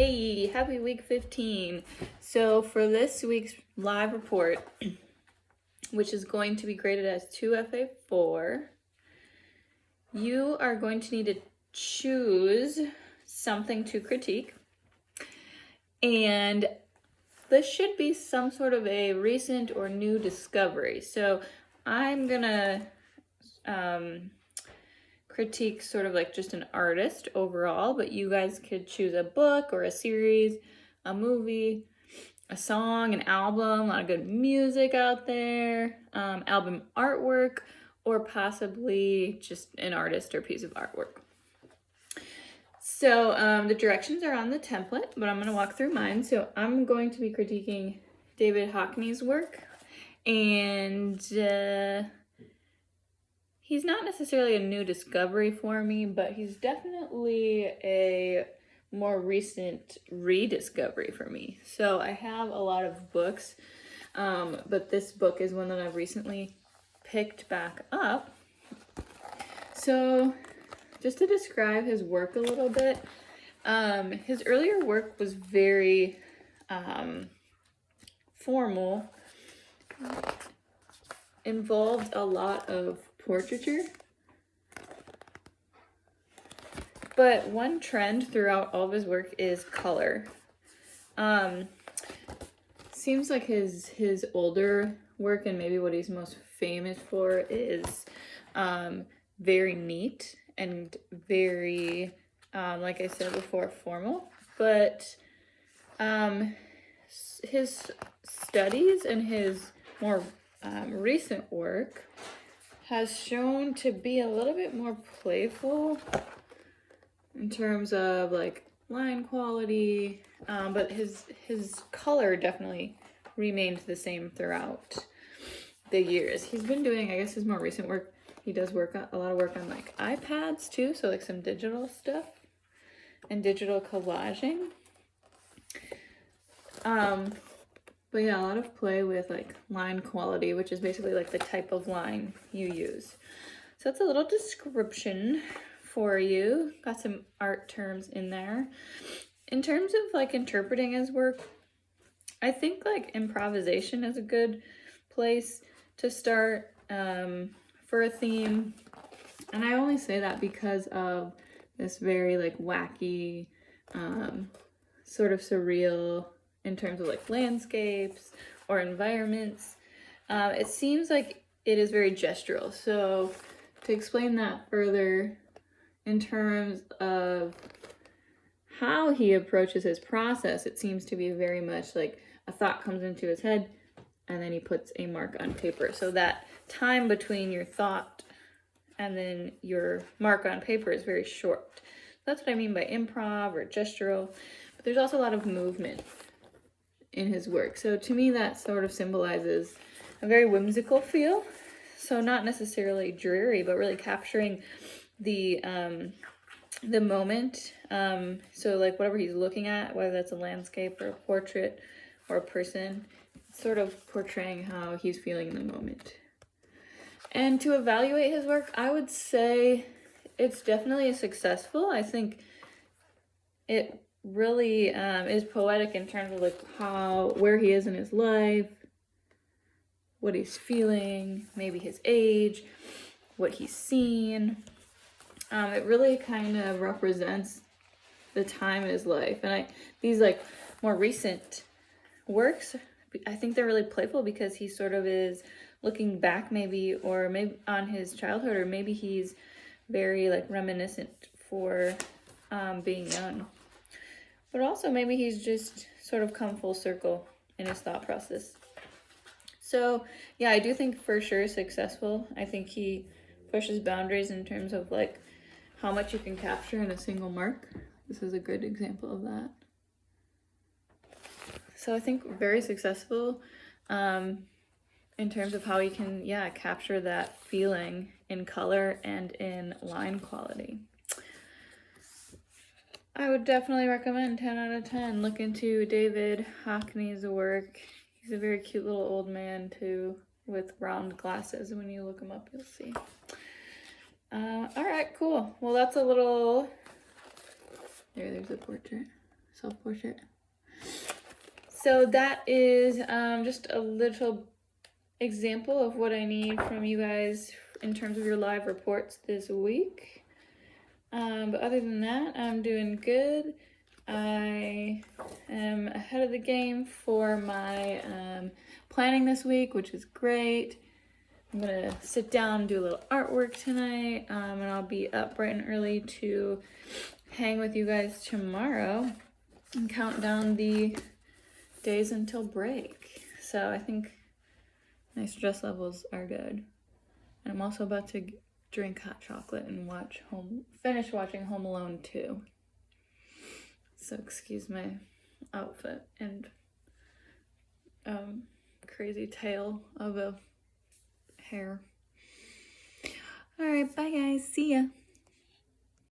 Hey, happy week 15. So for this week's live report, which is going to be graded as 2FA4, you are going to need to choose something to critique. And this should be some sort of a recent or new discovery. So I'm gonna critique sort of like just an artist overall, but you guys could choose a book or a series, a movie, a song, an album, a lot of good music out there, album artwork, or possibly just an artist or piece of artwork. So the directions are on the template, but I'm going to walk through mine. So I'm going to be critiquing David Hockney's work, and he's not necessarily a new discovery for me, but he's definitely a more recent rediscovery for me. So I have a lot of books, but this book is one that I've recently picked back up. So just to describe his work a little bit, his earlier work was very formal, involved a lot of portraiture. But one trend throughout all of his work is color. Seems like his older work and maybe what he's most famous for is very neat and very, like I said before, formal. But his studies and his more recent work has shown to be a little bit more playful in terms of like line quality, but his color definitely remained the same throughout the years. He's been doing, I guess, his more recent work, he does a lot of work on like iPads too, so like some digital stuff and digital collaging. But yeah, a lot of play with like line quality, which is basically like the type of line you use. So that's a little description for you. Got some art terms in there. In terms of like interpreting his work, I think like improvisation is a good place to start for a theme. And I only say that because of this very like wacky, sort of surreal in terms of like landscapes or environments. It seems like it is very gestural. So to explain that further in terms of how he approaches his process, it seems to be very much like a thought comes into his head and then he puts a mark on paper. So that time between your thought and then your mark on paper is very short. That's what I mean by improv or gestural. But there's also a lot of movement in his work. So to me, that sort of symbolizes a very whimsical feel. So not necessarily dreary, but really capturing the moment. So like whatever he's looking at, whether that's a landscape or a portrait or a person, sort of portraying how he's feeling in the moment. And to evaluate his work, I would say it's definitely successful. I think it really is poetic in terms of like where he is in his life, what he's feeling, maybe his age, what he's seen. It really kind of represents the time in his life. And these like more recent works, I think they're really playful because he sort of is looking back maybe on his childhood, or maybe he's very like reminiscent for being young. But also maybe he's just sort of come full circle in his thought process. So yeah, I do think for sure successful. I think he pushes boundaries in terms of like how much you can capture in a single mark. This is a good example of that. So I think very successful in terms of how he can, capture that feeling in color and in line quality. I would definitely recommend 10 out of 10. Look into David Hockney's work. He's a very cute little old man too, with round glasses. When you look him up, you'll see. All right, cool. Well, that's a little, there's a portrait. self-portrait. So that is just a little example of what I need from you guys in terms of your live reports this week. But other than that, I'm doing good. I am ahead of the game for my planning this week, which is great. I'm gonna sit down and do a little artwork tonight, and I'll be up bright and early to hang with you guys tomorrow and count down the days until break. So I think my stress levels are good. And I'm also about to drink hot chocolate and finish watching Home Alone 2. So excuse my outfit and crazy tail of a hair. All right, bye guys, see ya.